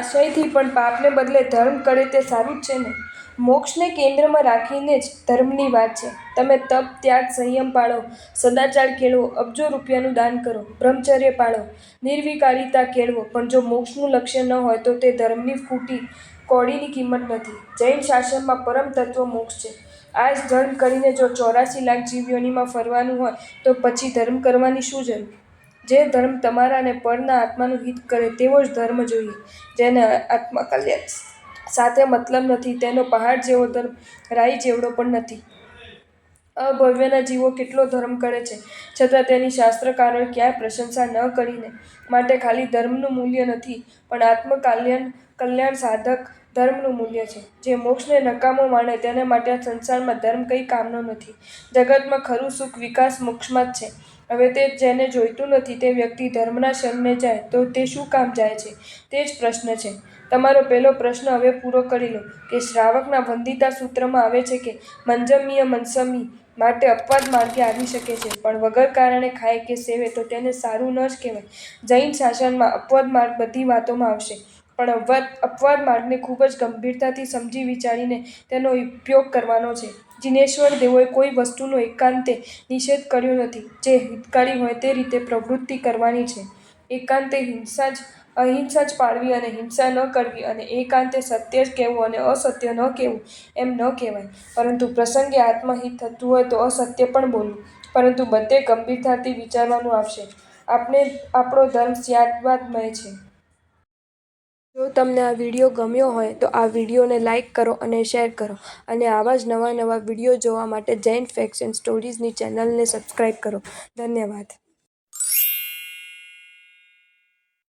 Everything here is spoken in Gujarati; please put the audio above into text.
આશયથી પણ પાપને બદલે ધર્મ કરે તે સારું જ છે ને? મોક્ષને કેન્દ્રમાં રાખીને જ ધર્મની વાત છે. તમે તપ, ત્યાગ, સંયમ પાળો, સદાચાર કેળવો, અબજો રૂપિયાનું દાન કરો, બ્રહ્મચર્ય પાળો, નિર્વિકારિતા કેળવો, પણ જો મોક્ષનું લક્ષ્ય ન હોય તો તે ધર્મની ફૂટી કૌડીની કિંમત નથી. જૈન શાસનમાં પરમ તત્વ મોક્ષ છે. આ જ ધર્મ કરીને જો 84 લાખ જીવયોનીમાં ફરવાનું હોય તો પછી ધર્મ કરવાની શું જરૂર? જે ધર્મ તમારા અને પરના આત્માનું હિત કરે તેવો જ ધર્મ જોઈએ. જેને આત્મકલ્યાણ સાથે મતલબ નથી તેનો પહાડ જેવો ધર્મ રાઈ જેવડો પણ નથી. અભવ્યના જીવો કેટલો ધર્મ કરે છે, છતાં તેની શાસ્ત્રકારોએ ક્યાંય પ્રશંસા ન કરીને. માટે ખાલી ધર્મનું મૂલ્ય નથી, પણ આત્મકલ્યાણ સાધક ધર્મનું મૂલ્ય છે. જે મોક્ષને નકામો માને તેને માટે આ સંસારમાં ધર્મ કંઈ કામનો નથી. જગતમાં ખરું સુખ વિકાસ મોક્ષમાં જ છે. હવે તે જેને જોઈતું નથી તે વ્યક્તિ ધર્મના શરણે જાય તો તે શું કામ જાય છે? તે જ પ્રશ્ન છે. તમારો પહેલો પ્રશ્ન હવે પૂરો કરી લો કે શ્રાવકના વંદિતા સૂત્રમાં આવે છે કે મંજમ્ય મનસમી માટે અપવાદ માર્ગે આવી શકે છે, પણ વગર કારણે ખાય કે સેવે તો તેને સારું ન જ કહેવાય. જૈન શાસનમાં અપવાદ માર્ગ બધી વાતોમાં આવશે, પણ અપવાદ માર્ગને ખૂબ જ ગંભીરતાથી સમજી વિચારીને તેનો ઉપયોગ કરવાનો છે. જિનેશ્વર દેવોએ કોઈ વસ્તુનો એકાંતે નિષેધ કર્યો નથી. જે હિતકારી હોય તે રીતે પ્રવૃત્તિ કરવાની છે. એકાંતે અહિંસા જ પાળવી અને હિંસા ન કરવી અને એકાંતે સત્ય જ કહેવું અને અસત્ય ન કહેવું એમ ન કહેવાય. પરંતુ પ્રસંગે આત્મહિત થતું હોય તો અસત્ય પણ બોલવું. પરંતુ બધે ગંભીરતાથી વિચારવાનું આવશે. આપણો ધર્મ ત્યાગવાદમય છે. જો તમને આ વિડીયો ગમ્યો હોય તો આ વિડીયોને લાઇક કરો અને શેર કરો, અને આવા જ નવા વિડીયો જોવા માટે જૈન ફેક્ટ્સ એન્ડ સ્ટોરીઝની ચેનલને સબસ્ક્રાઇબ કરો. ધન્યવાદ.